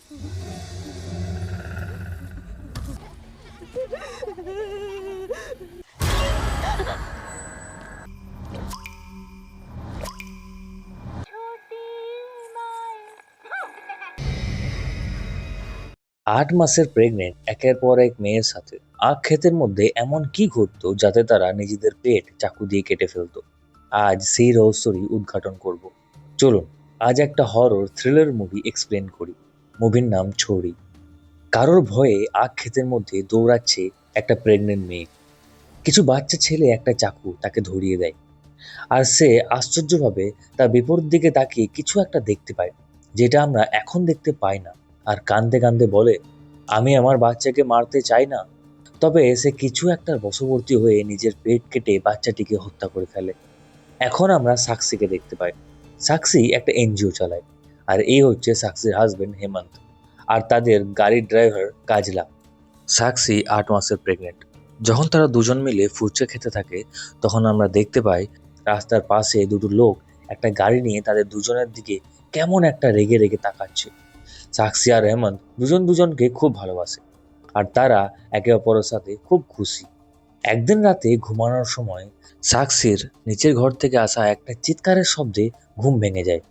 8 মাসের প্রেগনেন্ট একের পর এক মেয়ের সাথে আখ ক্ষেতের মধ্যে এমন কি ঘটতো যাতে তারা নিজেদের পেট চাকু দিয়ে কেটে ফেলতো। আজ সেই রহস্যই উদ্ঘাটন করব। চলুন আজ একটা হরর থ্রিলার মুভি এক্সপ্লেন করি। মুভির নাম ছড়ি। কারোর ভয়ে আখ ক্ষেতের মধ্যে দৌড়াচ্ছে একটা প্রেগনেন্ট মেয়ে। কিছু বাচ্চা ছেলে একটা চাকু তাকে ধরিয়ে দেয়, আর সে আশ্চর্যভাবে তার বিপরীত দিকে তাকিয়ে কিছু একটা দেখতে পায়, যেটা আমরা এখন দেখতে পাই না। আর কাঁদতে কাঁদতে বলে, আমি আমার বাচ্চাকে মারতে চাই না। তবে সে কিছু একটার বশবর্তী হয়ে নিজের পেট কেটে বাচ্চাটিকে হত্যা করে ফেলে। এখন আমরা সাক্ষীকে দেখতে পাই। সাক্ষী একটা এনজিও চালায়, আর এই হচ্ছে সাক্ষীর হাজবেন্ড হেমন্ত, আর তাদের গাড়ির ড্রাইভার কাজলা। সাক্ষী 8 মাসের প্রেগনেন্ট। যখন তারা দুজন মিলে ফুচকা খেতে থাকে, তখন আমরা দেখতে পাই রাস্তার পাশে দুটো লোক একটা গাড়ি নিয়ে তাদের দুজনের দিকে কেমন একটা রেগে রেগে তাকাচ্ছে। সাক্ষী আর হেমন্ত দুজন দুজনকে খুব ভালোবাসে, আর তারা একে অপরের সাথে খুব খুশি। একদিন রাতে ঘুমানোর সময় সাক্ষীর নিচের ঘর থেকে আসা একটা চিৎকারের শব্দে ঘুম ভেঙে যায়,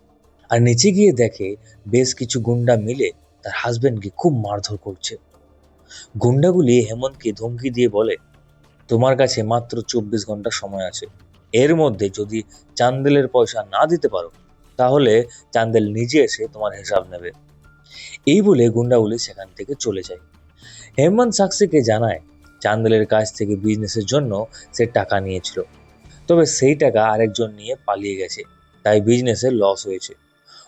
আর নিচে গিয়ে দেখে বেশ কিছু গুন্ডা মিলে তার হাজবেন্ডকে খুব মারধর করছে। গুন্ডাগুলি হেমন্তকে ধমকি দিয়ে বলে, তোমার কাছে মাত্র 24 ঘন্টা সময় আছে। এর মধ্যে যদি চান্দেলের পয়সা না দিতে পারো, তাহলে চান্দেল নিজে এসে তোমার হিসাব নেবে। এই বলে গুন্ডাগুলি সেখান থেকে চলে যায়। হেমন্ত সাক্ষীকে জানায় চান্দেলের কাছ থেকে বিজনেসের জন্য সে টাকা নিয়েছিল, তবে সেই টাকা আরেকজন নিয়ে পালিয়ে গেছে, তাই বিজনেসে লস হয়েছে।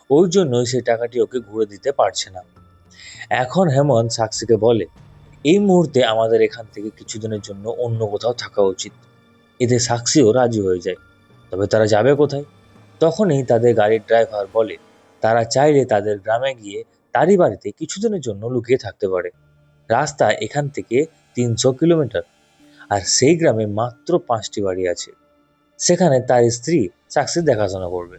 ওই জন্যই সেই টাকাটি ওকে ঘুরে দিতে পারছে না। এখন হেমন্ত সাক্ষীকে বলে, এই মুহূর্তে আমাদের এখান থেকে কিছুদিনের জন্য অন্য কোথাও থাকা উচিত। এতে সাক্ষীও রাজি হয়ে যায়। তবে তারা যাবে কোথায়? তখনই তাদের গাড়ির ড্রাইভার বলে, তারা চাইলে তাদের গ্রামে গিয়ে তারই বাড়িতে কিছুদিনের জন্য লুকিয়ে থাকতে পারে। রাস্তা এখান থেকে 300 কিলোমিটার, আর সেই গ্রামে মাত্র 5টি বাড়ি আছে। সেখানে তার স্ত্রী সাক্ষীর দেখাশোনা করবে।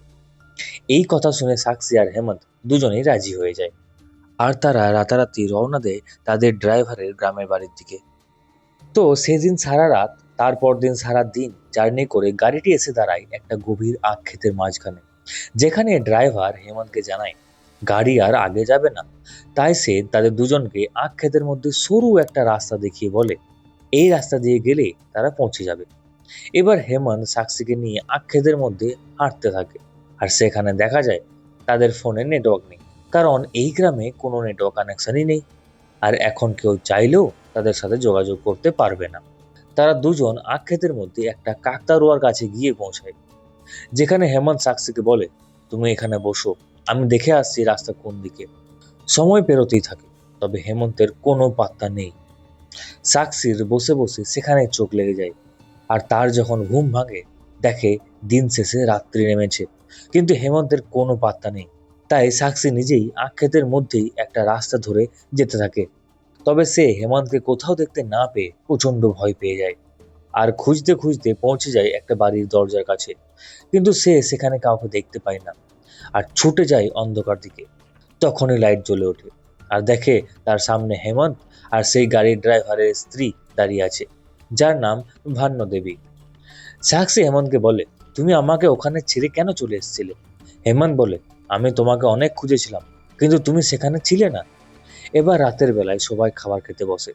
এই কথা শুনে সাক্ষী আর হেমন্ত দুজনেই রাজি হয়ে যায়, আর তারা রাতারাতি রওনা দেয় তাদের ড্রাইভারের গ্রামের বাড়ির দিকে। তো সেদিন সারা রাত, তারপর দিন সারা দিন জার্নি করে গাড়িটি এসে দাঁড়ায় একটা গভীর আখ ক্ষেতের মাঝখানে, যেখানে ড্রাইভার হেমন্তকে জানায় গাড়ি আর আগে যাবে না। তাই সে তাদের দুজনকে আখ ক্ষেতের মধ্যে সরু একটা রাস্তা দেখিয়ে বলে, এই রাস্তা দিয়ে গেলে তারা পৌঁছে যাবে। এবার হেমন্ত সাক্ষীকে নিয়ে আখ ক্ষেতের মধ্যে হাঁটতে থাকে, আর সেখানে দেখা যায় তাদের ফোনে নেটওয়ার্ক নেই, কারণ এই গ্রামে কোনো নেটওয়ার্ক কানেকশনই নেই। আর এখন কেউ চাইলেও তাদের সাথে যোগাযোগ করতে পারবে না। তারা দুজন আখ ক্ষেতের মধ্যে একটা কাকতাড়ুয়ার কাছে গিয়ে পৌঁছায়, যেখানে হেমন্ত সাক্ষীকে বলে, তুমি এখানে বসো, আমি দেখে আসছি রাস্তা কোন দিকে। সময় পেরোতেই থাকে, তবে হেমন্তের কোনো পাত্তা নেই। সাক্ষীর বসে বসে সেখানে চোখ লেগে যায়, আর তার যখন ঘুম ভাঙে, দেখে দিন শেষে রাত্রি নেমেছে, কিন্তু হেমন্তের কোনো পাত্তা নেই। তাই সাক্ষী নিজেই আখ ক্ষেতের মধ্যেই একটা রাস্তা ধরে যেতে থাকে। তবে সে হেমন্তকে কোথাও দেখতে না পেয়ে প্রচন্ড ভয় পেয়ে যায়, আর খুঁজতে খুঁজতে পৌঁছে যায় একটা বাড়ির দরজার কাছে, কিন্তু সে সেখানে কাউকে দেখতে পায় না, আর ছুটে যায় অন্ধকার দিকে। তখনই লাইট জ্বলে ওঠে, আর দেখে তার সামনে হেমন্ত আর সেই গাড়ির ড্রাইভারের স্ত্রী দাঁড়িয়ে আছে, যার নাম ভান্য দেবী। সাক্ষী হেমন্তকে বলে, তুমি আমাকে ওখানে ছেড়ে কেন চলে এসেছিলে? হেমন্ত বলে, আমি তোমাকে অনেক খুঁজেছিলাম, কিন্তু তুমি সেখানে ছিলে না। এবার রাতের বেলায় সবাই খাবার খেতে বসে,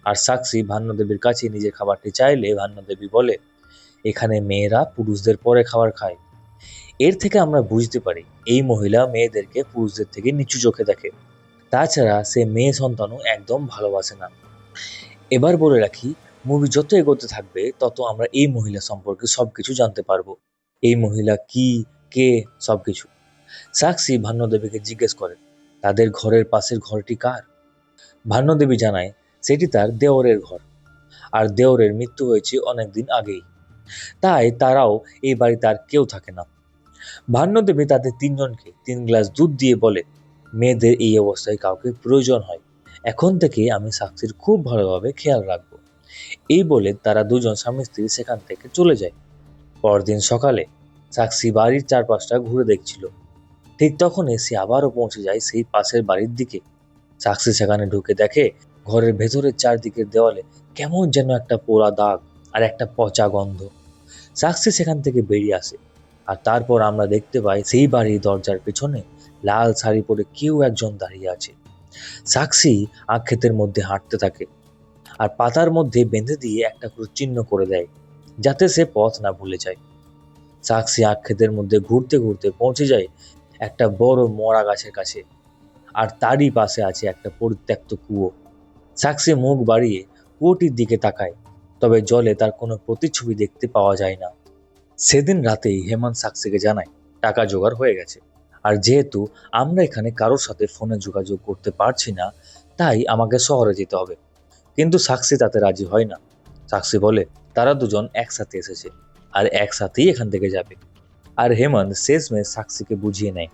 আর সাক্ষী ভান্যদেবীর কাছে নিজের খাবারটি চাইলে ভান্যদেবী বলে, এখানে মেয়েরা পুরুষদের পরে খাবার খায়। এর থেকে আমরা বুঝতে পারি এই মহিলা মেয়েদেরকে পুরুষদের থেকে নিচু চোখে দেখে। তাছাড়া সে মেয়ে সন্তানও একদম ভালোবাসে না। এবার বলে রাখি, মুভি যত এগোতে থাকবে তত আমরা এই মহিলা সম্পর্কে সবকিছু জানতে পারবো। এই মহিলা কি, কে, সবকিছু। সাক্ষী ভান্যদেবীকে জিজ্ঞেস করে, তাদের ঘরের পাশের ঘরটি কার? ভান্যদেবী জানায় সেটি তার দেওরের ঘর, আর দেওরের মৃত্যু হয়েছে অনেকদিন আগেই, তাই তারাও এই বাড়িতে আর কেউ থাকে না। ভান্যদেবী তাদের তিনজনকে 3 গ্লাস দুধ দিয়ে বলে, মেয়েদের এই অবস্থায় কাউকে প্রয়োজন হয়, এখন থেকে আমি সাক্ষীর খুব ভালোভাবে খেয়াল রাখবো। এই বলে তারা দুজন স্বামী স্ত্রী সেখান থেকে চলে যায়। পরদিন সকালে সাক্ষী বাড়ির চারপাশটা ঘুরে দেখছিল। ঠিক তখনই সে আবারও পৌঁছে যায় সেই পাশের বাড়ির দিকে। সাক্ষী সেখানে ঢুকে দেখে ঘরের ভেতরের চারদিকের দেওয়ালে কেমন যেন একটা পোড়া দাগ আর একটা পচা গন্ধ। সাক্ষী সেখান থেকে বেরিয়ে আসে, আর তারপর আমরা দেখতে পাই সেই বাড়ির দরজার পেছনে লাল শাড়ি পরে কেউ একজন দাঁড়িয়ে আছে। সাক্ষী আখ ক্ষেতের মধ্যে হাঁটতে থাকে, আর পাতার মধ্যে বেঁধে দিয়ে একটা করে চিহ্ন করে দেয়, যাতে সে পথ না ভুলে যায়। সাক্ষী আখ ক্ষেতের মধ্যে ঘুরতে ঘুরতে পৌঁছে যায় একটা বড় মরা গাছের কাছে, আর তারই পাশে আছে একটা পরিত্যক্ত কুয়ো। সাক্ষী মুখ বাড়িয়ে কুয়োটির দিকে তাকায়, তবে জলে তার কোনো প্রতিচ্ছবি দেখতে পাওয়া যায় না। সেদিন রাতেই হেমন্ত সাক্ষীকে জানায় টাকা জোগাড় হয়ে গেছে, আর যেহেতু আমরা এখানে কারোর সাথে ফোনে যোগাযোগ করতে পারছি না, তাই আমাকে শহরে যেতে হবে। কিন্তু সাক্ষী তাতে রাজি হয় না। সাক্ষী বলে তারা দুজন একসাথে এসেছে, আর একসাথেই এখান থেকে যাবে। আর হেমন্ত শেষমেশ সাক্ষীকে বুঝিয়ে নেয়।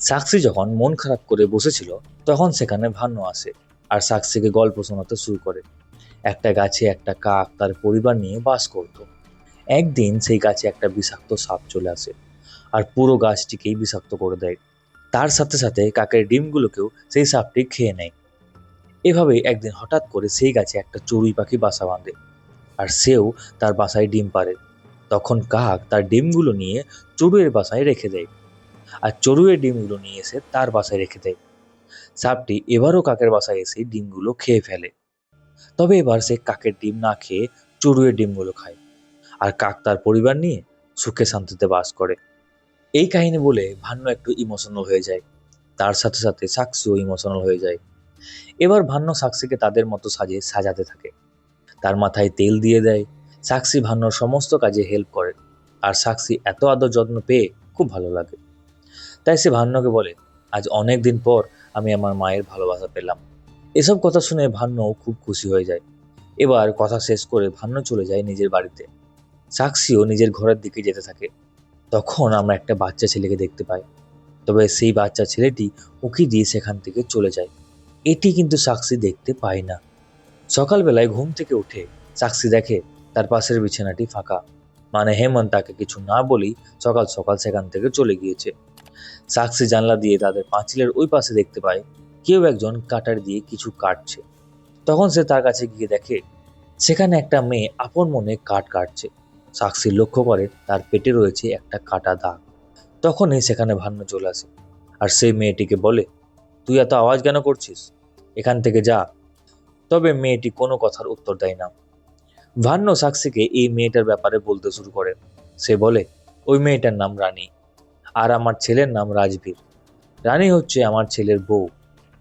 সাক্ষী যখন মন খারাপ করে বসেছিল, তখন সেখানে ভান্নু আসে, আর সাক্ষীকে গল্প শোনাতে শুরু করে। একটা গাছে একটা কাক তার পরিবার নিয়ে বাস করত। একদিন সেই গাছে একটা বিষাক্ত সাপ চলে আসে, আর পুরো গাছটিকেই বিষাক্ত করে দেয়। তার সাথে সাথে কাকের ডিমগুলোকেও সেই সাপটি খেয়ে নেয়। এভাবেই একদিন হঠাৎ করে সেই গাছে একটা চড়ুই পাখি বাসা বাঁধে, আর সেও তার বাসায় ডিম পাড়ে। তখন কাক তার ডিমগুলো নিয়ে চড়ুইয়ের বাসায় রেখে দেয়, আর চড়ুইয়ের ডিমগুলো নিয়ে এসে তার বাসায় রেখে দেয়। সাপটি এবারও কাকের বাসায় এসে ডিমগুলো খেয়ে ফেলে। তবে এবার সে কাকের ডিম না খেয়ে চড়ুইয়ের ডিমগুলো খায়, আর কাক তার পরিবার নিয়ে সুখে শান্তিতে বাস করে। এই কাহিনী বলে ভান্নু একটু ইমোশনাল হয়ে যায়, তার সাথে সাথে সাক্ষীও ইমোশনাল হয়ে যায়। এবার ভান্নু সাক্ষীকে তাদের মতো সাজাতে থাকে, তার মাথায় তেল দিয়ে দেয়। সাক্ষী ভান্নর সমস্ত কাজে হেল্প করে, আর সাক্ষী এত আদর যত্ন পেয়ে খুব ভালো লাগে। তাই সে ভান্নকে বলে, আজ অনেক দিন পর আমি আমার মায়ের ভালোবাসা পেলাম। এসব কথা শুনে ভান্নও খুব খুশি হয়ে যায়। এবার কথা শেষ করে ভান্নু চলে যায় নিজের বাড়িতে। সাক্ষীও নিজের ঘরের দিকে যেতে থাকে। তখন আমরা একটা বাচ্চা ছেলেকে দেখতে পাই, তবে সেই বাচ্চা ছেলেটি উঁকি দিয়ে সেখান থেকে চলে যায়। এটি কিন্তু সাক্ষী দেখতে পায় না। সকালবেলায় ঘুম থেকে উঠে সাক্ষী দেখে তার পাশের বিছানাটি ফাঁকা, মানে হেমন্ত তাকে কিছু না বলেই সকাল সকাল সেখান থেকে চলে গিয়েছে। সাক্ষী জানলা দিয়ে তাদের পাঁচিলের ওই পাশে দেখতে পায় কেউ একজন কাটার দিয়ে কিছু কাটছে। তখন সে তার কাছে গিয়ে দেখে সেখানে একটা মেয়ে আপন মনে কাঠ কাটছে। সাক্ষী লক্ষ্য করে তার পেটে রয়েছে একটা কাটা দাগ। তখনই সেখানে ভান্নু চলে আসে, আর সেই মেয়েটিকে বলে, তুই এত আওয়াজ কেন করছিস, এখান থেকে যা। তবে মেয়েটি কোনো কথার উত্তর দেয় না। ভান্নু সাক্ষীকে এই মেয়েটার ব্যাপারে বলতে শুরু করে। সে বলে, ওই মেয়েটার নাম রানী, আর আমার ছেলের নাম রাজবীর। রানী হচ্ছে আমার ছেলের বউ,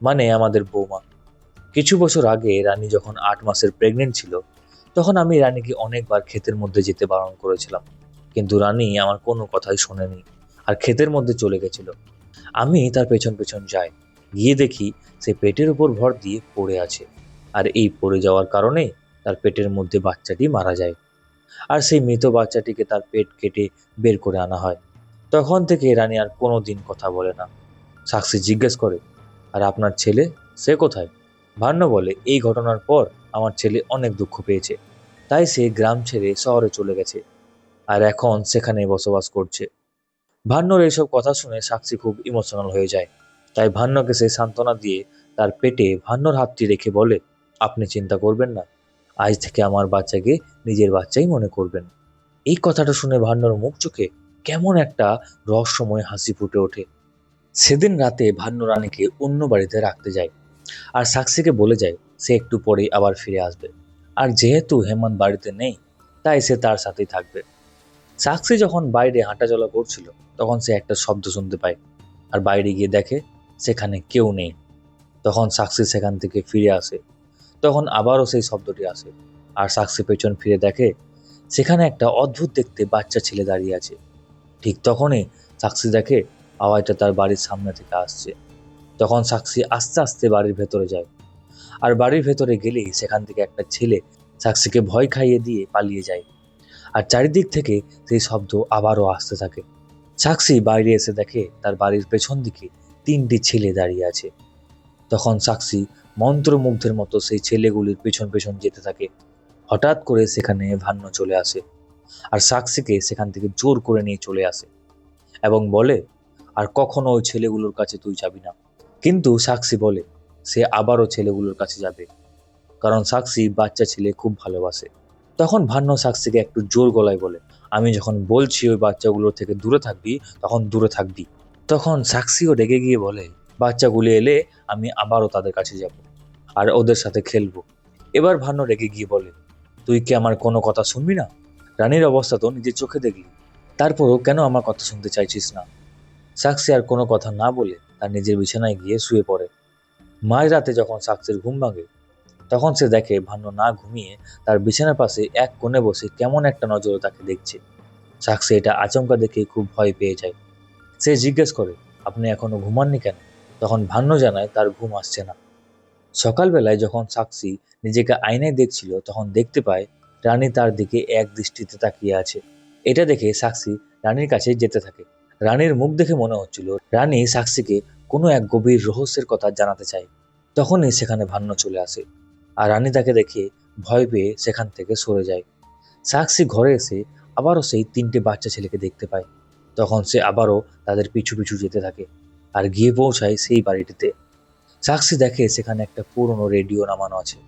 মানে আমাদের বৌমা। কিছু বছর আগে রানী যখন 8 মাসের প্রেগনেন্ট ছিল, তখন আমি রানীকে অনেকবার ক্ষেতের মধ্যে যেতে বারণ করেছিলাম, কিন্তু রানী আমার কোনো কথাই শোনেনি, আর ক্ষেতের মধ্যে চলে গেছিল। আমি তার পেছন পেছন যাই, গিয়ে দেখি সে পেটের উপর ভর দিয়ে পড়ে আছে, আর এই পড়ে যাওয়ার কারণে তার পেটের মধ্যে বাচ্চাটি মারা যায়। আর সেই মৃত বাচ্চাটিকে তার পেট কেটে বের করে আনা হয়। তখন থেকে রানী আর কোনো দিন কথা বলে না। সাক্ষী জিজ্ঞেস করে, আর আপনার ছেলে, সে কোথায়? ভান্নু বলে, এই ঘটনার পর আমার ছেলে অনেক দুঃখ পেয়েছে, তাই সে গ্রাম ছেড়ে শহরে চলে গেছে, আর এখন সেখানে বসবাস করছে। ভান্নর এইসব কথা শুনে সাক্ষী খুব ইমোশনাল হয়ে যায়। তাই ভান্নকে সে সান্ত্বনা দিয়ে তার পেটে ভান্নর হাতটি রেখে বলে, আপনি চিন্তা করবেন না, আজ থেকে আমার বাচ্চাকে নিজের বাচ্চাই মনে করবেন। এই কথাটা শুনে ভান্নর মুখ চোখে কেমন একটা রহস্যময় হাসি ফুটে ওঠে। সেদিন রাতে ভান্নু রানীকে অন্য বাড়িতে রাখতে যায়, আর সাক্ষীকে বলে যায় সে একটু পরেই আবার ফিরে আসবে। আর যেহেতু হেমন্ত বাড়িতে নেই, তাই সে তার সাথেই থাকবে। সাক্ষী যখন বাইরে হাঁটাচলা করছিল, তখন সে একটা শব্দ শুনতে পায়, আর বাইরে গিয়ে দেখে সেখানে কেউ নেই। তখন সাক্ষী সেখান থেকে ফিরে আসে। তখন আবারও সেই শব্দটি আসে, আর সাক্ষী পেছন ফিরে দেখে সেখানে একটা অদ্ভুত দেখতে বাচ্চা ছেলে দাঁড়িয়ে আছে। ঠিক তখনই সাক্ষী দেখে আওয়াজটা তার বাড়ির সামনে থেকে আসছে। তখন সাক্ষী আস্তে আস্তে বাড়ির ভেতরে যায়, আর বাড়ির ভেতরে গেলেই সেখান থেকে একটা ছেলে সাক্ষীকে ভয় খাইয়ে দিয়ে পালিয়ে যায়। আর চারিদিক থেকে সেই শব্দ আবারও আসতে থাকে। সাক্ষী বাইরে এসে দেখে তার বাড়ির পেছন দিকে 3টি ছেলে দাঁড়িয়ে আছে। তখন সাক্ষী মন্ত্রমুগ্ধের মতো সেই ছেলেগুলির পেছন পেছন যেতে থাকে। হঠাৎ করে সেখানে ভান্নু চলে আসে, আর সাক্ষীকে সেখান থেকে জোর করে নিয়ে চলে আসে এবং বলে, আর কখনো ওই ছেলেগুলোর কাছে তুই যাবি না। কিন্তু সাক্ষী বলে, সে আবারও ছেলেগুলোর কাছে যাবে, কারণ সাক্ষী বাচ্চা ছেলে খুব ভালোবাসে। তখন ভান্ন সাক্ষীকে একটু জোর গলায় বলে, আমি যখন বলছি ওই বাচ্চাগুলোর থেকে দূরে থাকবি, তখন দূরে থাকবি। তখন সাক্ষীও রেগে গিয়ে বলে, বাচ্চাগুলি এলে আমি আবারও তাদের কাছে যাব আর ওদের সাথে খেলবো। এবার ভান্ন রেগে গিয়ে বলে, তুই কি আমার কোনো কথা শুনবি না? রানীর অবস্থা তো নিজের চোখে দেখলি, তারপরও কেন আমার কথা শুনতে চাইছিস না? সাক্ষী আর কোনো কথা না বলে তার নিজের বিছানায় গিয়ে শুয়ে পড়ে। মাঝরাতে যখন সাক্ষীর ঘুম ভাঙে, তখন সে দেখে ভান্ন না ঘুমিয়ে তার বিছানার পাশে এক কোণে বসে কেমন একটা নজরে তাকে দেখছে। সাক্ষী এটা আচমকা দেখে খুব ভয় পেয়ে যায়। সে জিজ্ঞেস করে, আপনি এখনো ঘুমাননি কেন? তখন ভান্ন জানায় তার ঘুম আসছে না। সকালবেলায় যখন সাক্ষী নিজেকে আয়নায় দেখছিল, তখন দেখতে পায় রানী তার দিকে এক দৃষ্টিতে তাকিয়ে আছে। এটা দেখে সাক্ষী রানীর কাছে যেতে থাকে। রানীর মুখ দেখে মনে হচ্ছিল রানী সাক্ষীকে কোনো এক গভীর রহস্যের কথা জানাতে চায়। তখনই সেখানে ভান্ন চলে আসে, আর রানী তাকে দেখে ভয় পেয়ে সেখান থেকে সরে যায়। সাক্ষী ঘরে এসে আবারও সেই 3টে বাচ্চা ছেলেকে দেখতে পায়। তখন সে আবারও তাদের পিছু পিছু যেতে থাকে আর গিয়ে পৌঁছায় সেই বাড়িটিতে। সাক্ষী দেখে সেখানে একটা পুরনো রেডিও নামানো আছে,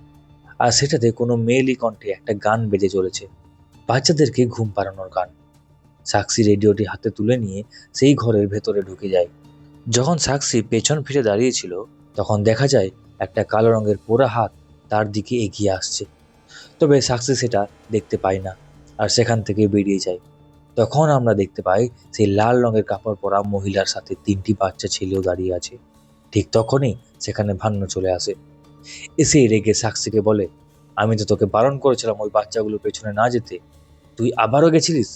আর সেটাতে কোনো মেয়েলি কণ্ঠে একটা গান বেজে চলেছে, বাচ্চাদেরকে ঘুম পাড়ানোর গান। সাক্ষী রেডিওটি হাতে তুলে নিয়ে সেই ঘরের ভেতরে ঢুকে যায়। যখন সাক্ষী পেছন ফিরে দাঁড়িয়েছিল, তখন দেখা যায় একটা কালো রঙের পোড়া হাত তার দিকে এগিয়ে আসছে। তবে সাক্ষী সেটা দেখতে পায় না আর সেখান থেকে বেরিয়ে যায়। তখন আমরা দেখতে পাই সেই লাল রঙের কাপড় পরা মহিলার সাথে 3টি বাচ্চা ছেলেও দাঁড়িয়ে আছে। ঠিক তখনই সেখানে ভান্ন চলে আসে। এসে রেগে সাক্ষীকে বলে, আমি তো তোকে বারণ করেছিলাম ওই বাচ্চাগুলোর পেছনে না যেতে, তুই আবারও গেছিলিস।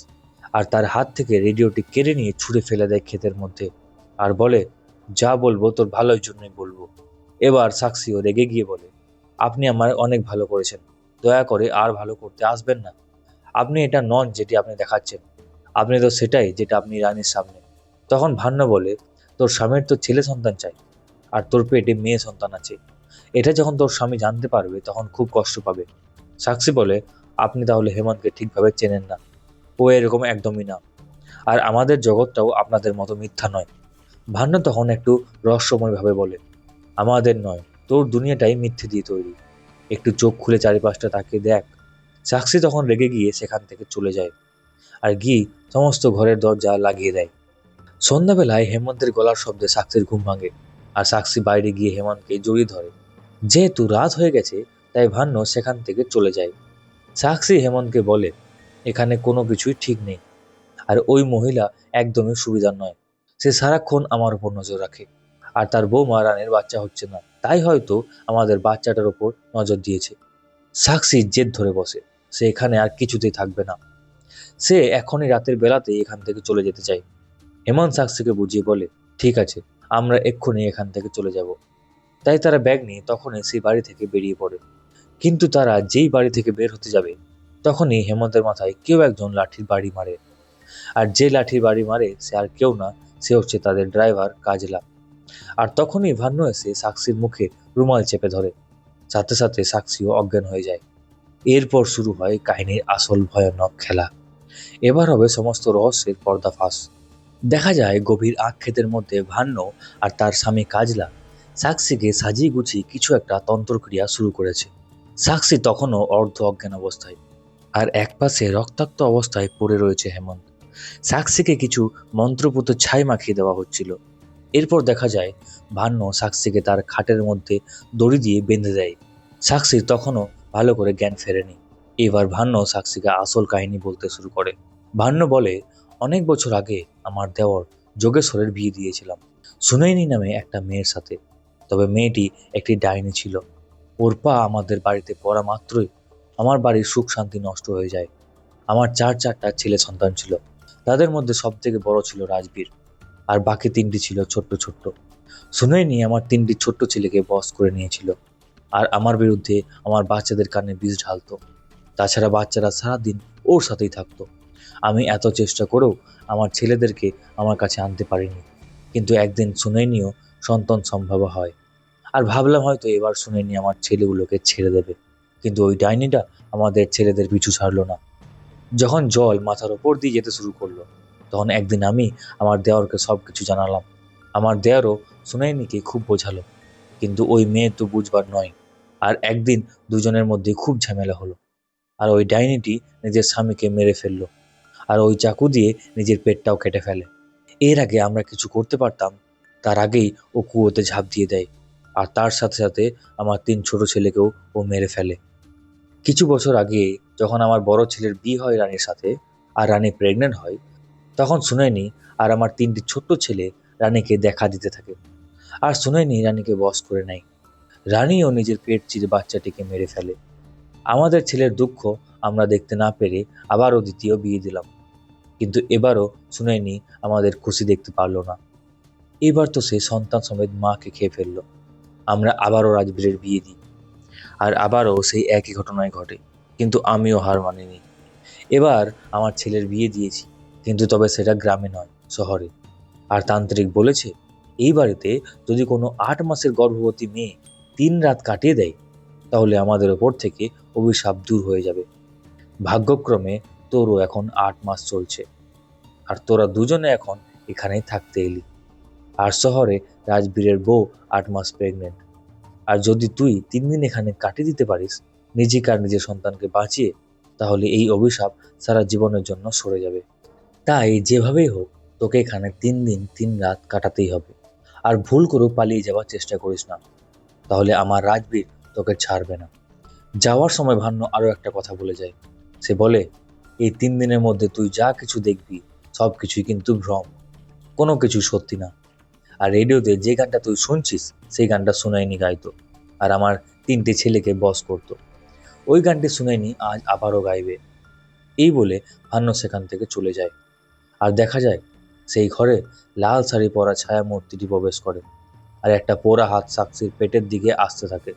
আর তার হাত থেকে রেডিওটি কেড়ে নিয়ে ছুঁড়ে ফেলে দেয় ক্ষেতের মধ্যে, আর বলে, যা বলবো তোর ভালোর জন্যই বলবো। এবার সাক্ষীও রেগে গিয়ে বলে, আপনি আমার অনেক ভালো করেছেন, দয়া করে আর ভালো করতে আসবেন না। আপনি এটা নন যেটি আপনি দেখাচ্ছেন, আপনি তো সেটাই যেটা আপনি রানীর সামনে। তখন ভান্ন বলে, তোর স্বামীর তো ছেলে সন্তান চাই, আর তোর পেটে মেয়ে সন্তান আছে। এটা যখন তোর স্বামী জানতে পারবে তখন খুব কষ্ট পাবে। সাক্ষী বলে, আপনি তাহলে হেমন্তকে ঠিকভাবে চেনেন না, ও এরকম একদমই না, আর আমাদের জগৎটাও আপনাদের মতো মিথ্যা নয়। ভান্ন তখন একটু রহস্যময়ভাবে বলে, আমাদের নয়, তোর দুনিয়াটাই মিথ্যে দিয়ে তৈরি, একটু চোখ খুলে চারিপাশটা তাকিয়ে দেখ। সাক্ষী তখন রেগে গিয়ে সেখান থেকে চলে যায় আর গিয়ে সমস্ত ঘরের দরজা লাগিয়ে দেয়। সন্ধ্যাবেলায় হেমন্তের গলার শব্দে সাক্ষীর ঘুম ভাঙে, আর সাক্ষী বাইরে গিয়ে হেমন্তকে জড়িয়ে ধরে। যেহেতু রাত হয়ে গেছে, তাই ভান্ন সেখান থেকে চলে যায়। সাক্ষী হেমন্তকে বলে, এখানে কোনো কিছুই ঠিক নেই, আর ওই মহিলা একদমই সুবিধার নয়। সে সারাক্ষণ আমার উপর নজর রাখে, আর তার বৌমা রানীর বাচ্চা হচ্ছে না, তাই হয়তো আমাদের বাচ্চাটার ওপর নজর দিয়েছে। সাক্ষী জেদ ধরে বসে, সে এখানে আর কিছুতেই থাকবে না। সে এখনই রাতের বেলাতেই এখান থেকে চলে যেতে চায়। হেমন্ত সাক্ষীকে বুঝিয়ে বলে, ঠিক আছে, আমরা এক্ষুনি এখান থেকে চলে যাব। তাই তারা ব্যাগ নিয়ে তখনই সেই বাড়ি থেকে বেরিয়ে পড়ে। কিন্তু তারা যেই বাড়ি থেকে বের হতে যাবে, তখনই হেমন্তের মাথায় কেউ একজন লাঠির বাড়ি মারে। আর যে লাঠির বাড়ি মারে সে আর কেউ না, সে হচ্ছে তাদের ড্রাইভার কাজলা। আর তখনই ভান্ন এসে সাক্ষীর মুখে রুমাল চেপে ধরে, সাথে সাথে সাক্ষীও অজ্ঞান হয়ে যায়। এরপর শুরু হয় কাহিনীর আসল ভয়ানক খেলা। এবার হবে সমস্ত রহস্যের পর্দাফাঁস। দেখা যায় গভীর আখ ক্ষেতের মধ্যে ভান্ন আর তার স্বামী কাজলা সাক্ষীকে সাজিয়ে গুছিয়ে কিছু একটা তন্ত্রক্রিয়া শুরু করেছে। সাক্ষী তখনও অর্ধ অজ্ঞান অবস্থায়, আর একপাশে রক্তাক্ত অবস্থায় পড়ে রয়েছে হেমন্ত। সাক্ষীকে কিছু মন্ত্রপুত ছাই মাখিয়ে দেওয়া হচ্ছিল। এরপর দেখা যায় ভান্ন সাক্ষীকে তার খাটের মধ্যে দড়ি দিয়ে বেঁধে দেয়। সাক্ষীর তখনও ভালো করে জ্ঞান ফেরেনি। এবার ভান্ন সাক্ষীকে আসল কাহিনী বলতে শুরু করে। ভান্ন বলে, অনেক বছর আগে আমার দেওর যোগেশ্বরের বিয়ে দিয়েছিলাম সুনয়নী নামে একটা মেয়ের সাথে। তবে মেয়েটি একটি ডাইনি ছিল। ওর পা আমাদের বাড়িতে পড়া মাত্রই আমার বাড়ির সুখ শান্তি নষ্ট হয়ে যায়। আমার চারটা ছেলে সন্তান ছিল, তাদের মধ্যে সব থেকে বড় ছিল রাজবীর, আর বাকি 3টি ছিল ছোট্ট ছোট্ট। সুনয়নী আমার 3টি ছোট্ট ছেলেকে বশ করে নিয়েছিল, আর আমার বিরুদ্ধে আমার বাচ্চাদের কানে বিষ ঢালতো। তাছাড়া বাচ্চারা সারাদিন ওর সাথেই থাকতো। আমি এত চেষ্টা করেও আমার ছেলেদেরকে আমার কাছে আনতে পারিনি, কিন্তু একদিন সুনয়নীও সন্তান সম্ভবা হয়। আর ভাবলাম হয়তো এবার সুনয়নী আমার ছেলেগুলোকে ছেড়ে দেবে, কিন্তু ওই ডাইনিটা আমাদের ছেলেদের পিছু ছাড়লো না। যখন জল মাথার ওপর দিয়ে যেতে শুরু করলো, তখন একদিন আমি আমার দেওরকে সবকিছু জানালাম। আমার দেওরও সুনয়নীকে খুব বোঝালো, কিন্তু ওই মেয়ে তো বুঝবার নয়। আর একদিন দুজনের মধ্যে খুব ঝামেলা হলো, আর ওই ডাইনিটি নিজের স্বামীকে মেরে ফেললো, আর ওই চাকু দিয়ে নিজের পেটটাও কেটে ফেলে। এর আগে আমরা কিছু করতে পারতাম, তার আগেই ও কুয়োতে ঝাঁপ দিয়ে দেয়, আর তার সাথে সাথে আমার 3 ছোট ছেলেকেও ও মেরে ফেলে। কিছু বছর আগে যখন আমার বড় ছেলের বিয়ে হয় রানীর সাথে, আর রানী প্রেগনেন্ট হয়, তখন সুনয়নী আর আমার 3টি ছোট্ট ছেলে রানীকে দেখা দিতে থাকে, আর সুনয়নী রানীকে বশ করে নেয়। রানীও নিজের পেট চিরে বাচ্চাটিকে মেরে ফেলে। আমাদের ছেলের দুঃখ আমরা দেখতে না পেরে আবারও দ্বিতীয় বিয়ে দিলাম, কিন্তু এবারও সুনয়নী আমাদের খুশি দেখতে পারলো না। এবার তো সে সন্তান সমেত মাকে খেয়ে ফেললো। আমরা আবারও রাজবীরের বিয়ে দিই, আর আবারও সেই একই ঘটনায় ঘটে, কিন্তু আমিও হার মানিনি। এবার আমার ছেলের বিয়ে দিয়েছি, কিন্তু তবে সেটা গ্রামে নয়, শহরে। আর তান্ত্রিক বলেছে এই বাড়িতে যদি কোনো 8 মাসের গর্ভবতী মেয়ে 3 রাত কাটিয়ে দেয়, তাহলে আমাদের ওপর থেকে অভিশাপ দূর হয়ে যাবে। ভাগ্যক্রমে তোরও এখন 8 মাস চলছে, আর তোরা দুজনে এখন এখানেই থাকতে এলি। আর শহরে রাজবীরের বউ 8 মাস প্রেগনেন্ট। আর যদি তুই 3 দিন এখানে কাটিয়ে দিতে পারিস নিজেকে আর নিজের সন্তানকে বাঁচিয়ে, তাহলে এই অভিশাপ সারা জীবনের জন্য সরে যাবে। তাই যেভাবেই হোক তোকে এখানে 3 দিন 3 রাত কাটাতেই হবে। আর ভুল করেও পালিয়ে যাওয়ার চেষ্টা করিস না, তাহলে আমার রাজবীর তোকে ছাড়বে না। যাওয়ার সময় ভান্ন আরো একটা কথা বলে যায়। সে বলে, এই 3 দিনের মধ্যে তুই যা কিছু দেখবি সব কিছুই কিন্তু ভ্রম, কোনো কিছু সত্যি না। আর রেডিওতে যে গানটা তুই শুনছিস সেই গানটা সুনয়নী গাইতো, আর আমার 3টে ছেলেকে বশ করতো। ওই গানটি সুনয়নী আজ আবারও গাইবে। এই বলে ভান্ন সেখান থেকে চলে যায়। আর দেখা যায় সেই ঘরে লাল শাড়ি পরা ছায়া মূর্তিটি প্রবেশ করে, আর একটা পোড়া হাত সাক্ষীর পেটের দিকে আসতে থাকে।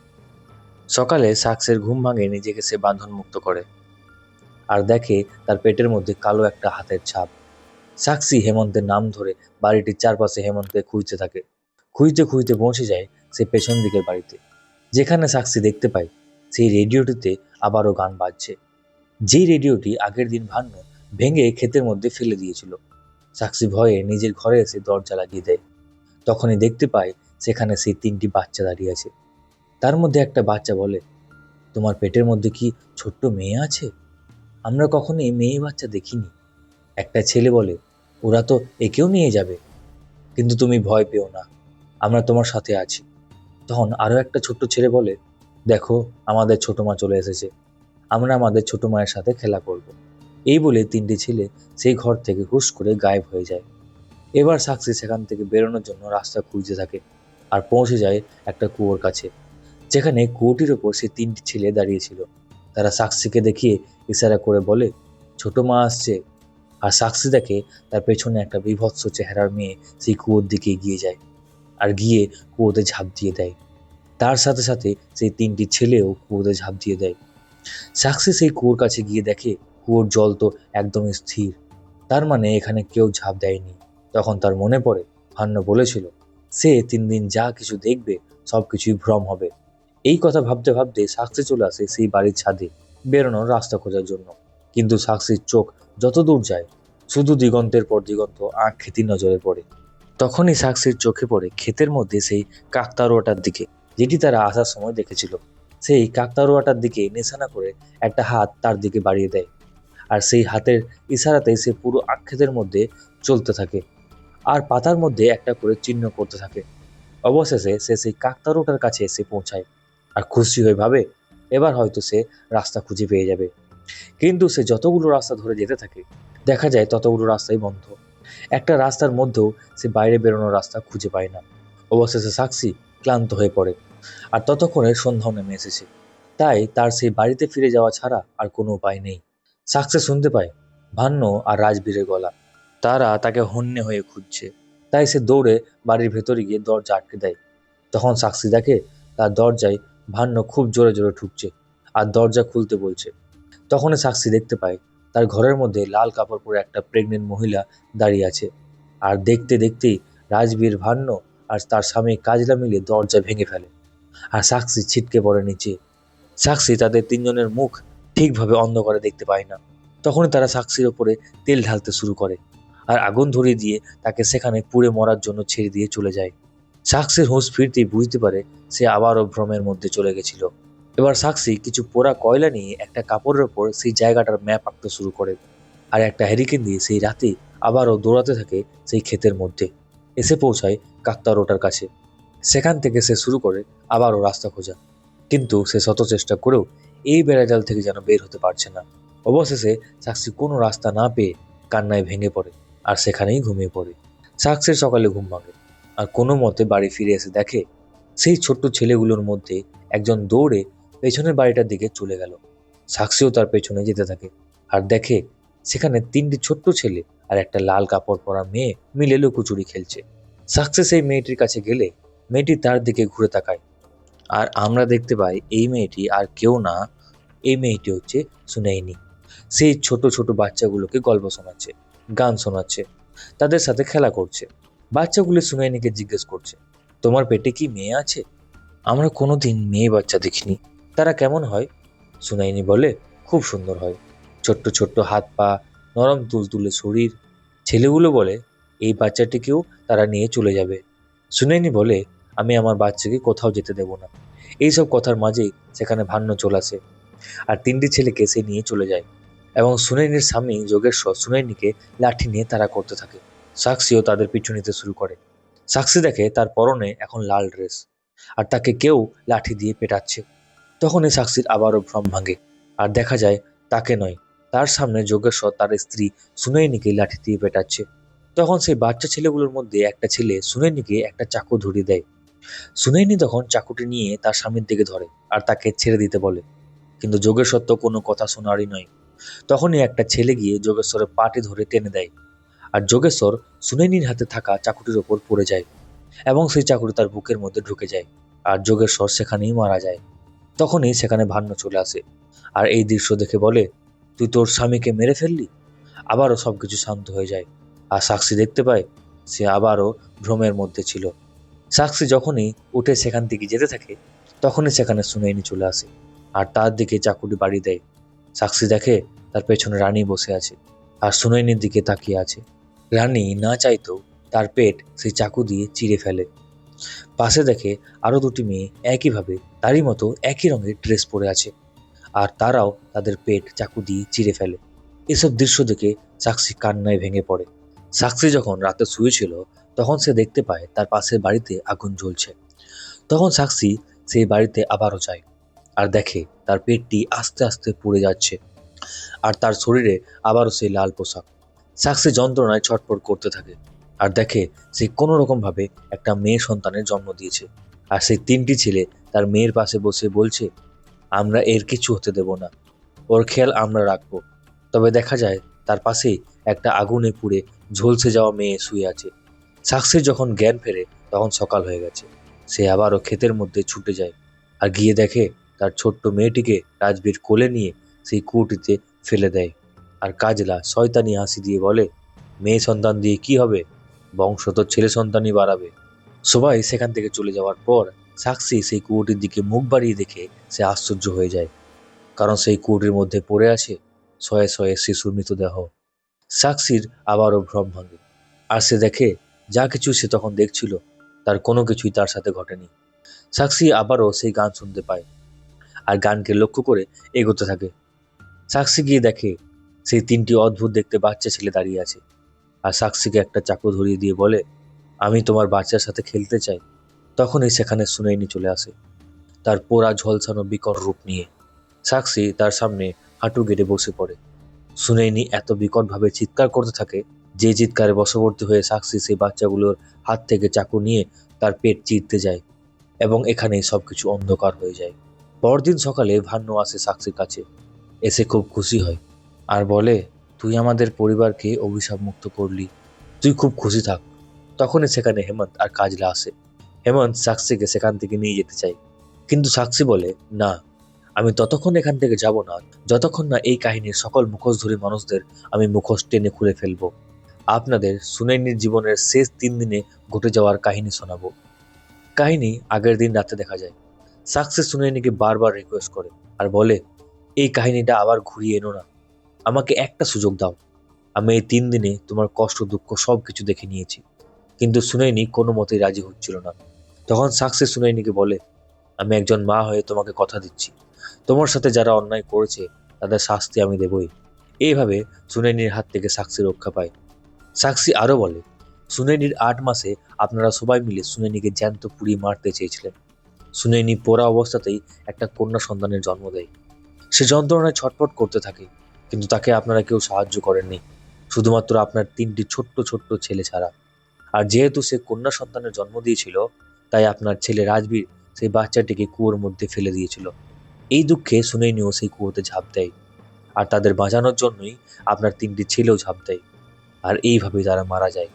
সকালে সাক্সের ঘুম ভাঙে নিজেকে সে বাঁধন মুক্ত করে, আর দেখে তার পেটের মধ্যে কালো একটা হাতের ছাপ। সাক্ষী হেমন্তের নাম ধরে বাড়িটির চারপাশে হেমন্তকে খুঁজতে থাকে। খুঁজতে খুঁজতে পৌঁছে যায় সে পেছন দিকের বাড়িতে, যেখানে সাক্ষী দেখতে পায় সেই রেডিওটিতে আবারও গান বাজছে, যেই রেডিওটি আগের দিন ভান্ন ভেঙে ক্ষেতের মধ্যে ফেলে দিয়েছিল। সাক্ষী ভয়ে নিজের ঘরে এসে দরজা লাগিয়ে দেয়। তখনই দেখতে পায় সেখানে সেই 3টি বাচ্চা দাঁড়িয়ে আছে। তার মধ্যে একটা বাচ্চা বলে, তোমার পেটের মধ্যে কি ছোট্ট মেয়ে আছে? আমরা কখনোই মেয়ে বাচ্চা দেখিনি। একটা ছেলে বলে, ওরা তো একেও নিয়ে যাবে, কিন্তু তুমি ভয় পেও না, আমরা তোমার সাথে আছি। তখন আরো একটা ছোট্ট ছেলে বলে, দেখো আমাদের ছোট মা চলে এসেছে, আমরা আমাদের ছোট মায়ের সাথে খেলা করব। এই বলে 3টি ছেলে সেই ঘর থেকে হুশ করে গায়েব হয়ে যায়। এবার সাক্ষী সেখান থেকে বেরোনোর জন্য রাস্তা খুঁজতে থাকে, আর পৌঁছে যায় একটা কুয়োর কাছে, যেখানে কুয়োটির ওপর সেই 3টি ছেলে দাঁড়িয়েছিল। তারা সাক্ষীকে দেখিয়ে ইশারা করে বলে, ছোট মা আসছে। আর সাক্ষী দেখে তার পেছনে একটা বীভৎস চেহারার মেয়ে সেই কুয়োর দিকে এগিয়ে যায়, আর গিয়ে কুয়োতে ঝাঁপ দিয়ে দেয়। তার সাথে সাথে সেই 3টি ছেলেও কুয়োতে ঝাঁপ দিয়ে দেয়। সাক্ষী সেই কুয়োর কাছে গিয়ে দেখে কুয়োর জল তো একদমই স্থির, তার মানে এখানে কেউ ঝাঁপ দেয়নি। তখন তার মনে পড়ে ভান্ন বলেছিল সে 3 দিন যা কিছু দেখবে সবকিছুই ভ্রম হবে। এই কথা ভাবতে ভাবতে সাক্ষী চলে আসে সেই বাড়ির ছাদে বেরোনোর রাস্তা খোঁজার জন্য। কিন্তু সাক্ষীর চোখ যত দূর যায় শুধু দিগন্তের পর দিগন্ত আঁখ খেতি নজরে পড়ে। তখনই সাক্ষীর চোখে পড়ে ক্ষেতের মধ্যে সেই কাকতাড়ুয়াটার দিকে, যেটি তারা আসার সময় দেখেছিল। সেই কাকতাড়ুয়াটার দিকে নিশানা করে একটা হাত তার দিকে বাড়িয়ে দেয়, আর সেই হাতের ইশারাতে সে পুরো আক্ষেতের মধ্যে চলতে থাকে, আর পাতার মধ্যে একটা করে চিহ্ন করতে থাকে। অবশেষে সে সেই কাকতাড়ুয়াটার কাছে এসে পৌঁছায়, আর খুশি হয়ে ভাবে এবার হয়তো সে রাস্তা খুঁজে পেয়ে যাবে। কিন্তু সে যতগুলো রাস্তা ধরে যেতে থাকে দেখা যায় ততগুলো রাস্তাই বন্ধ। একটা রাস্তার মধ্যেও সে বাইরে বেরোনোর রাস্তা খুঁজে পায় না। অবশেষে সাক্ষী ক্লান্ত হয়ে পড়ে, আর ততক্ষণে সন্ধ্যাও নেমে এসেছে। তাই তার সেই বাড়িতে ফিরে যাওয়া ছাড়া আর কোনো উপায় নেই। সাক্ষী শুনতে পায় ভান্ন আর রাজবীরের গলা, তারা তাকে হন্যে হয়ে খুঁজছে। তাই সে দৌড়ে বাড়ির ভেতরে গিয়ে দরজা আটকে দেয়। তখন সাক্ষী দেখে তার দরজায় ভান্ন খুব জোরে জোরে ঠুকছে, আর দরজা খুলতে বলছে। তখনই সাক্ষী দেখতে পায় তার ঘরের মধ্যে লাল কাপড় পরে একটা প্রেগনেন্ট মহিলা দাঁড়িয়ে আছে। আর দেখতে দেখতেই রাজবীর, ভান্ন আর তার স্বামী কাজলা মিলে দরজা ভেঙে ফেলে, আর সাক্ষী ছিটকে পড়ে নিচে। সাক্ষী তাদের 3জনের মুখ ঠিকভাবে অন্ধকারে দেখতে পায় না। তখনই তারা সাক্ষীর ওপরে তেল ঢালতে শুরু করে, আর আগুন ধরিয়ে দিয়ে তাকে সেখানে পুড়ে মরার জন্য ছেড়ে দিয়ে চলে যায়। সাক্সির হুঁশ ফিরতেই বুঝতে পারে সে আবারও ভ্রমের মধ্যে চলে গেছিল। এবার সাক্সি কিছু পোড়া কয়লা নিয়ে একটা কাপড়ের ওপর সেই জায়গাটার ম্যাপ আঁকতে শুরু করে, আর একটা হ্যারিকেন দিয়ে সেই রাতে আবারও দৌড়াতে থাকে সেই ক্ষেতের মধ্যে। এসে পৌঁছায় কাকতাড়ুয়াটার কাছে। সেখান থেকে সে শুরু করে আবারও রাস্তা খোঁজা, কিন্তু সে শত চেষ্টা করেও এই বেড়াজাল থেকে যেন বের হতে পারছে না। অবশেষে সাক্সি কোনো রাস্তা না পেয়ে কান্নায় ভেঙে পড়ে আর সেখানেই ঘুমিয়ে পড়ে। সাক্সির সকালে ঘুম ভাঙে আর কোনো মতে বাড়ি ফিরে এসে দেখে সেই ছোট্ট ছেলেগুলোর মধ্যে একজন দৌড়ে পেছনের বাড়িটার দিকে চলে গেল। সাক্সিও তার পেছনে যেতে থাকে আর দেখে সেখানে 3টি ছোট্ট ছেলে আর একটা লাল কাপড় পরা মেয়ে মিলে লুকোচুরি খেলছে। সাক্সি সেই মেয়েটির কাছে গেলে মেয়েটি তার দিকে ঘুরে তাকায়, আর আমরা দেখতে পাই এই মেয়েটি আর কেউ না, এই মেয়েটি হচ্ছে সুনাইনি। সেই ছোট ছোট বাচ্চাগুলোকে গল্প শোনাচ্ছে, গান শোনাচ্ছে, তাদের সাথে খেলা করছে। বাচ্চাগুলো সুনাইনিকে জিজ্ঞেস করছে, তোমার পেটে কি মেয়ে আছে? আমরা কোনোদিন মেয়ে বাচ্চা দেখিনি, তারা কেমন হয়? সুনাইনি বলে, খুব সুন্দর হয়, ছোট্ট ছোট্ট হাত পা, নরম তুলতুলে শরীর। ছেলেগুলো বলে, এই বাচ্চাটিকেও তারা নিয়ে চলে যাবে। সুনাইনি বলে, আমি আমার বাচ্চাকে কোথাও যেতে দেব না। এইসব কথার মাঝেই সেখানে ভান্ন চলে আসে আর 3টি ছেলেকে সে নিয়ে চলে যায়, এবং সুনাইনির স্বামী যোগেশ্বর সুনাইনিকে লাঠি নিয়ে তাড়া করতে থাকে। সাক্সিও তাদের পিছু নিতে শুরু করে। সাক্সি দেখে তার পরনে এখন লাল ড্রেস আর তাকে কেউ লাঠি দিয়ে পেটাচ্ছে। তখনই সাক্সির আবারও ভ্রম ভাঙে আর দেখা যায় তাকে নয়, তার সামনে যোগেশ্বর তার স্ত্রী সুনাইনিকে লাঠি দিয়ে পেটাচ্ছে। তখন সেই বাচ্চা ছেলেগুলোর মধ্যে একটা ছেলে সুনাইনিকে একটা চাকু ধরিয়ে দেয়। সুনাইনি তখন চাকুটি নিয়ে তার স্বামীর দিকে ধরে আর তাকে ছেড়ে দিতে বলে, কিন্তু যোগেশ্বর তো কোনো কথা শোনারই নয়। তখনই একটা ছেলে গিয়ে যোগেশ্বরের পাটি ধরে টেনে দেয় আর যোগেশ্বর সুনাইনির হাতে থাকা চাকুটির ওপর পড়ে যায় এবং সেই চাকুটি তার বুকের মধ্যে ঢুকে যায় আর যোগেশ্বর সেখানেই মারা যায়। তখনই সেখানে ভান্ন চলে আসে আর এই দৃশ্য দেখে বলে, তুই তোর স্বামীকে মেরে ফেললি? আবারও সবকিছু শান্ত হয়ে যায় আর সাক্ষী দেখতে পায় সে আবারও ভ্রমের মধ্যে ছিল। সাক্ষী যখনই উঠে সেখান থেকে যেতে থাকে তখনই সেখানে সুনাইনি চলে আসে আর তার দিকে চাকুটি বাড়ি দেয়। সাক্ষী দেখে তার পেছনে রানী বসে আছে আর সুনাইনির দিকে তাকিয়ে আছে। রানী না চাইতেও তার পেট সেই চাকু দিয়ে চিরে ফেলে। পাশে দেখে আরো 2টি মেয়ে একইভাবে তারই মতো একই রঙের ড্রেস পরে আছে আর তারাও তাদের পেট চাকু দিয়ে চিরে ফেলে। এসব দৃশ্য দেখে সাক্ষী কান্নায় ভেঙে পড়ে। সাক্ষী যখন রাতে শুয়েছিল তখন সে দেখতে পায় তার পাশের বাড়িতে আগুন জ্বলছে। তখন সাক্ষী সেই বাড়িতে আবারও যায় আর দেখে তার পেটটি আস্তে আস্তে পুড়ে যাচ্ছে আর তার শরীরে আবারও সেই লাল পোশাক। সাক্ষী যন্ত্রণায় ছটফট করতে থাকে আর দেখে সে কোনো রকম ভাবে একটা মেয়ে সন্তানের জন্ম দিয়েছে আর সেই 3টি ছেলে তার মেয়ের পাশে বসে বলছে, আমরা এর কিছু হতে দেব না, ওর খেয়াল আমরা রাখবো। তবে দেখা যায় তার পাশেই একটা আগুনে পুড়ে ঝলসে যাওয়া মেয়ে শুয়ে আছে। সাক্ষীর যখন জ্ঞান ফেরে তখন সকাল হয়ে গেছে। সে আবারও ক্ষেতের মধ্যে ছুটে যায় আর গিয়ে দেখে তার ছোট্ট মেয়েটিকে রাজবীর কোলে নিয়ে সেই কুয়োটিতে ফেলে দেয়। আর কাজলা শয়তানি হাসি দিয়ে বলে, মেয়ে সন্তান দিয়ে কি হবে, বংশ তো ছেলে সন্তানই বাড়াবে। সবাই সেখান থেকে চলে যাওয়ার পর সাক্ষী সেই কুয়োটির দিকে মুখ বাড়িয়ে দেখে সে আশ্চর্য হয়ে যায়, কারণ সেই কুয়োটির মধ্যে পড়ে আছে শয়ে শয়ে শিশুর মৃতদেহ। সাক্ষীর আবারও ভ্রম ভাঙে আর সে দেখে যা কিছু সে তখন দেখছিল তার কোনো কিছুই তার সাথে ঘটেনি। সাক্ষী আবারও সেই গান শুনতে পায় আর গানকে লক্ষ্য করে এগোতে থাকে। সাক্ষী গিয়ে দেখে সেই 3টি অদ্ভুত দেখতে বাচ্চা ছেলে দাঁড়িয়ে আছে আর সাক্ষীকে একটা চাকু ধরিয়ে দিয়ে বলে, আমি তোমার বাচ্চার সাথে খেলতে চাই। তখনই সেখানে সুনাইনি চলে আসে তার পোড়া ঝলসানো বিকট রূপ নিয়ে। সাক্ষী তার সামনে হাঁটু গেড়ে বসে পড়ে। সুনাইনি এত বিকটভাবে চিৎকার করতে থাকে যে চিৎকারে বশবর্তী হয়ে সাক্ষী সেই বাচ্চাগুলোর হাত থেকে চাকু নিয়ে তার পেট চিরতে যায় এবং এখানেই সবকিছু অন্ধকার হয়ে যায়। পরদিন সকালে ভান্ন আসে সাক্ষীর কাছে, এসে খুব খুশি হয় আর বলে, তুই আমাদের পরিবারকে অভিশাপ মুক্ত করলি, তুই খুব খুশি থাক। তখনই সেখানে হেমন্ত আর কাজলা আসে। হেমন্ত সাক্ষীকে সেখান থেকে নিয়ে যেতে চায়, কিন্তু সাক্ষী বলে, না, আমি ততক্ষণ এখান থেকে যাব না যতক্ষণ না এই কাহিনীর সকল মুখোশধারী মানুষদের আমি মুখোশ টেনে খুলে ফেলবো। আপনাদের সুনাইনির জীবনের শেষ 3 দিনে ঘটে যাওয়ার কাহিনী শোনাবো। কাহিনী আগের দিন রাতে দেখা যায়। সাক্ষী সুনাইনিকে বারবার রিকোয়েস্ট করে আর বলে, এই কাহিনীটা আবার ঘুরিয়ে এনো না, আমাকে একটা সুযোগ দাও। আমি এই 3 দিনে তোমার কষ্ট দুঃখ সবকিছু দেখে নিয়েছি। কিন্তু সুনাইনি কোনো মতেই রাজি হচ্ছিল না। তখন সাকসেস সুনয়নীকে বলে, আমি একজন মা হয়ে তোমাকে কথা দিচ্ছি, তোমার সাথে যারা অন্যায় করেছে তাদের শাস্তি আমি দেবই। এইভাবে সুনয়নীর হাত থেকে সাক্ষী রক্ষা পায়। সাক্ষী আরো বলে, সুনয়নীর 8 মাসে আপনারা সবাই মিলে সুনয়নীকে জ্যান্ত পুড়িয়ে মারতে চেয়েছিলেন। সুনয়নী পোড়া অবস্থাতেই একটা কন্যা সন্তানের জন্ম দেয়। সে যন্ত্রণায় ছটফট করতে থাকে, কিন্তু তাকে আপনারা কেউ সাহায্য করেননি, শুধুমাত্র আপনার 3টি ছোট্ট ছোট্ট ছেলে ছাড়া। আর যেহেতু সে কন্যা সন্তানের জন্ম দিয়েছিল, তাই আপনার ছেলে রাজবীর সেই বাচ্চাটিকে কুয়োর মধ্যে ফেলে দিয়েছিল। এই দুঃখে সুনয়নীও সেই কুয়োতে ঝাঁপ দেয়, আর তাদের বাঁচানোর জন্যই আপনার 3টি ছেলেও ঝাঁপ দেয়। আর এইভাবেই তারা মারা যায়।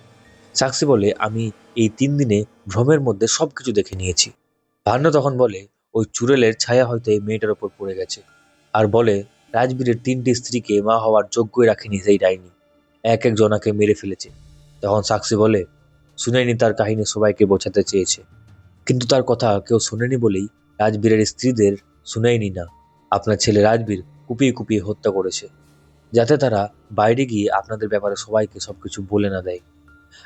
সাক্ষী বলে, আমি এই 3 দিনে ভ্রমের মধ্যে সবকিছু দেখে নিয়েছি। ভান্য তখন বলে, ওই চুড়েলের ছায়া হয়তো এই মেয়েটার ওপর পড়ে গেছে। আর বলে, রাজবীরের 3টি স্ত্রীকে মা হওয়ার যোগ্যই রাখেনি সেই ডাইনি, এক এক জনাকে মেরে ফেলেছে। তখন সাক্ষী বলে, সুনয়নী তার কাহিনী সবাইকে বোঝাতে চেয়েছে, কিন্তু তার কথা কেউ শোনেনি বলেই রাজবীরের স্ত্রীদের সুনয়নী না, আপনার ছেলে রাজবীর কুপিয়ে কুপিয়ে হত্যা করেছে, যাতে তারা বাইরে গিয়ে আপনাদের ব্যাপারে সবাইকে সবকিছু বলে না দেয়।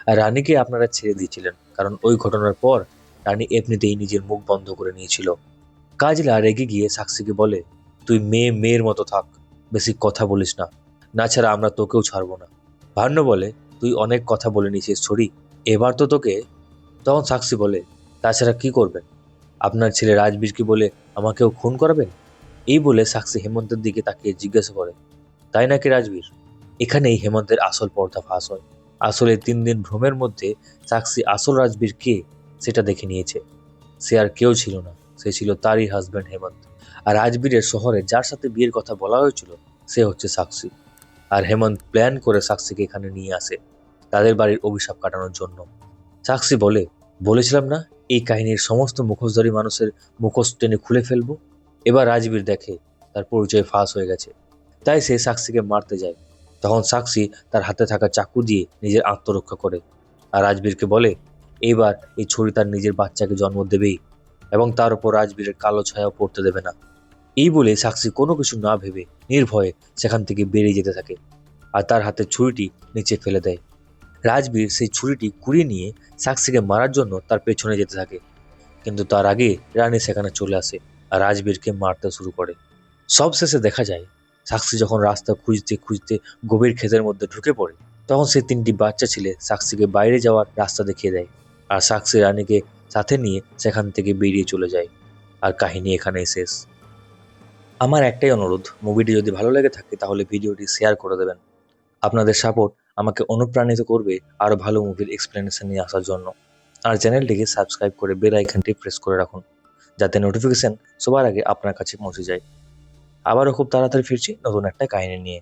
আর রানীকে আপনারা ছেড়ে দিয়েছিলেন, কারণ ওই ঘটনার পর রানী এমনিতেই নিজের মুখ বন্ধ করে নিয়েছিল। কাজলা রেগে গিয়ে সাক্ষীকে বলে, তুই মেয়ের মতো থাক, বেশি কথা বলিস না, না ছাড়া আমরা তোকেও ছাড়বো না। ভান্য বলে, তুই অনেক কথা বলে নিয়েছিস ছড়ি, এবার তো তোকে। তখন সাক্ষী বলে, তাছাড়া কি করবেন, আপনার ছেলে রাজবীরকে বলে আমাকেও খুন করাবেন? এই বলে সাক্ষী হেমন্তের দিকে তাকিয়ে জিজ্ঞাসা করে, তাই নাকি রাজবীর? এখানেই হেমন্তের আসল পর্দা ফাঁস হয়। আসলে 3 দিন ভ্রমের মধ্যে সাক্ষী আসল রাজবীর কে সেটা দেখে নিয়েছে। সে আর কেউ ছিল না, সে ছিল তারই হাজব্যান্ড হেমন্ত। আর রাজবীরের শহরে যার সাথে বিয়ের কথা বলা হয়েছিল সে হচ্ছে সাক্ষী। আর হেমন্ত প্ল্যান করে সাক্ষীকে এখানে নিয়ে আসে তাদের বাড়ির অভিশাপ কাটানোর জন্য। সাক্ষী বলে, বলেছিলাম না এই কাহিনীর সমস্ত মুখোশধারী মানুষের মুখোশ টেনে খুলে ফেলবো। এবার রাজবীর দেখে তার পরিচয় ফাঁস হয়ে গেছে, তাই সে সাক্ষীকে মারতে যায়। তখন সাক্ষী তার হাতে থাকা চাকু দিয়ে নিজের আত্মরক্ষা করে, আর রাজবীরকে বলে, এইবার এই ছুরি তার নিজের বাচ্চাকে জন্ম দেবেই, এবং তার উপর রাজবীরের কালো ছায়াও পড়তে দেবে না। এই বলে সাক্ষী কোনো কিছু না ভেবে নির্ভয়ে সেখান থেকে বেরিয়ে যেতে থাকে, আর তার হাতে ছুরিটি নিচে ফেলে দেয়। রাজবীর সেই ছুরিটি কুড়িয়ে নিয়ে সাক্ষীকে মারার জন্য তার পেছনে যেতে থাকে, কিন্তু তার আগে রানী সেখানে চলে আসে আর রাজবীরকে মারতে শুরু করে। সব শেষে দেখা যায়, সাক্ষী যখন রাস্তা খুঁজতে খুঁজতে গভীর ক্ষেতের মধ্যে ঢুকে পড়ে, তখন সেই 3টি বাচ্চা ছেলে সাক্ষীকে বাইরে যাওয়ার রাস্তা দেখিয়ে দেয়, আর সাক্ষী রানীকে সাথে নিয়ে সেখান থেকে বেরিয়ে চলে যায়। আর কাহিনী এখানেই শেষ। আমার একটাই অনুরোধ, মুভিটি যদি ভালো লেগে থাকে তাহলে ভিডিওটি শেয়ার করে দেবেন। আপনাদের সাপোর্ট আমাকে অনুপ্রাণিত করবে আরও ভালো মুভির এক্সপ্লেনেশন নিয়ে আসার জন্য। আর চ্যানেলটিকে সাবস্ক্রাইব করে বেল আইকনটি প্রেস করে রাখুন, যাতে নোটিফিকেশন সবার আগে আপনার কাছে পৌঁছে যায়। আবারও খুব তাড়াতাড়ি ফিরছি নতুন একটা কাহিনী নিয়ে।